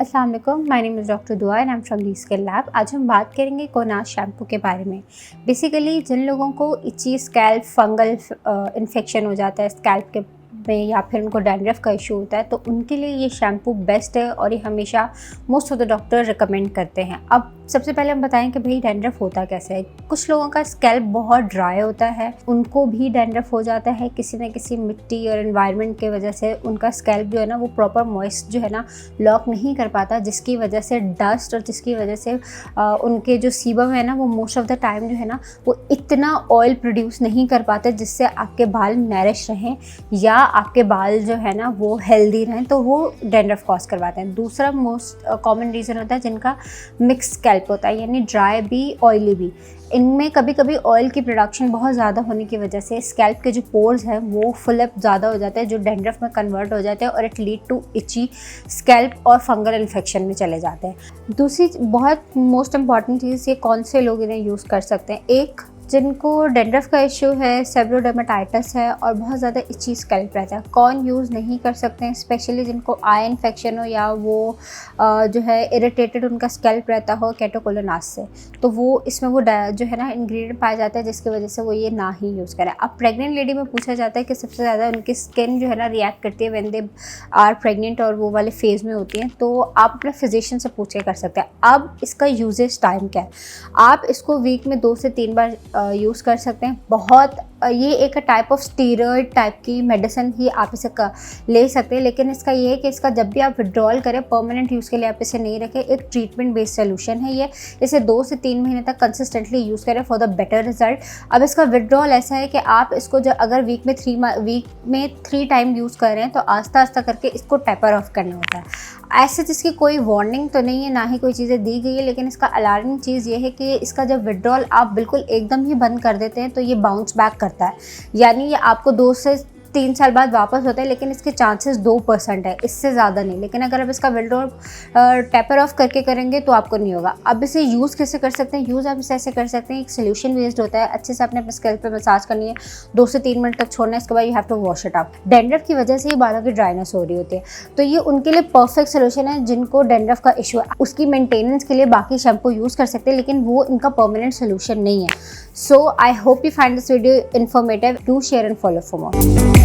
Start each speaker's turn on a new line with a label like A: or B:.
A: अस्सलाम वालेकुम, my name is doctor दुआ and I am from the skin lab. आज हम बात करेंगे कोनास शैम्पू के बारे में। बेसिकली जिन लोगों को इची स्कैल्प फंगल इन्फेक्शन हो जाता है स्कैल्प के में या फिर उनको डैंड्रफ का इशू होता है तो उनके लिए ये शैम्पू बेस्ट है और ये हमेशा most of the doctor recommend करते हैं। अब सबसे पहले हम बताएं कि भाई डैंड्रफ होता कैसे है। कुछ लोगों का स्कैल्प बहुत ड्राई होता है, उनको भी डैंड्रफ हो जाता है किसी न किसी मिट्टी और एनवायरनमेंट के वजह से। उनका स्कैल्प जो है ना वो प्रॉपर मॉइस्ट जो है ना लॉक नहीं कर पाता, जिसकी वजह से डस्ट और जिसकी वजह से उनके जो सीबम है ना वो मोस्ट ऑफ द टाइम जो है ना वो इतना ऑयल प्रोड्यूस नहीं कर पाते जिससे आपके बाल नरिश रहें या आपके बाल जो है ना वो हेल्दी रहें, तो वो डैंड्रफ कॉज करवाते हैं। दूसरा मोस्ट कॉमन रीज़न होता है जिनका मिक्स स्कैल्प होता है, यानी ड्राई भी ऑयली भी। इनमें कभी कभी ऑयल की प्रोडक्शन बहुत ज़्यादा होने की वजह से स्कैल्प के जो पोर्स हैं वो फुल अप ज़्यादा हो जाते हैं, जो डैंड्रफ में कन्वर्ट हो जाते हैं और इट लीड टू इची स्कैल्प और फंगल इन्फेक्शन में चले जाते हैं। दूसरी बहुत मोस्ट इंपॉर्टेंट चीज़, ये कौन से लोग इन्हें यूज़ कर सकते हैं। एक, जिनको डैंड्रफ का इशू है, सेबरोडर्मेटाइटिस है और बहुत ज़्यादा इची स्कैल्प रहता है, कौन यूज़ नहीं कर सकते हैं। स्पेशली जिनको आई इन्फेक्शन हो या वो जो है इरिटेटेड उनका स्कैल्प रहता हो कैटोकोलोनास से, तो वो इसमें वो जो है ना इंग्रेडिएंट पाया जाता है जिसकी वजह से वो ये ना ही यूज़ करें। अब प्रेग्नेंट लेडी में पूछा जाता है कि सबसे ज़्यादा उनकी स्किन जो है ना रिएक्ट करती है व्हेन दे आर प्रेग्नेंट और वो वाले फेज़ में होती हैं, तो आप अपने फिजिशियन से पूछ के कर सकते हैं। अब इसका यूजेज टाइम क्या है, आप इसको वीक में 2 से 3 बार यूज़ कर सकते हैं। बहुत ये एक टाइप ऑफ स्टीरॉयड टाइप की मेडिसिन ही आप इसे ले सकते हैं, लेकिन इसका ये है कि इसका जब भी आप विड्रॉल करें परमानेंट यूज़ के लिए आप इसे नहीं रखें। एक ट्रीटमेंट बेस्ड सोल्यूशन है ये, इसे 2 से 3 महीने तक कंसिस्टेंटली यूज़ करें फॉर द बेटर रिजल्ट। अब इसका विड्रॉल ऐसा है कि आप इसको जब अगर वीक में 3 टाइम यूज़ कर रहे हैं तो आस्ता आस्ता करके इसको टेपर ऑफ करना होता है। ऐसे जिसकी कोई वार्निंग तो नहीं है, ना ही कोई चीज़ें दी गई है, लेकिन इसका अलार्मिंग चीज़ ये है कि इसका जब विड्रॉल आप बिल्कुल एकदम ही बंद कर देते हैं तो ये बाउंस बैक करता है, यानी ये आपको 2 से 3 साल बाद वापस होता है, लेकिन इसके चांसेस 2% है, इससे ज़्यादा नहीं। लेकिन अगर आप इसका विड्रॉल टेपर ऑफ करके करेंगे तो आपको नहीं होगा। अब इसे यूज़ कैसे कर सकते हैं, यूज़ आप इसे ऐसे कर सकते हैं, एक सोल्यूशन बेस्ड होता है, अच्छे से आपने अपने स्कैल्प पे मसाज करनी है, 2 से 3 मिनट तक छोड़ना है, इसके बाद you have to wash it up. Dandruff की वजह से ही बालों की ड्राइनेस हो रही होती है, तो ये उनके लिए परफेक्ट सोल्यूशन है जिनको डैंड्रफ का इशू है। उसकी मेंटेनेंस के लिए बाकी शैम्पू यूज़ कर सकते हैं, लेकिन वो इनका परमानेंट सोल्यूशन नहीं है। So I hope you find this video informative. Do share and follow for more.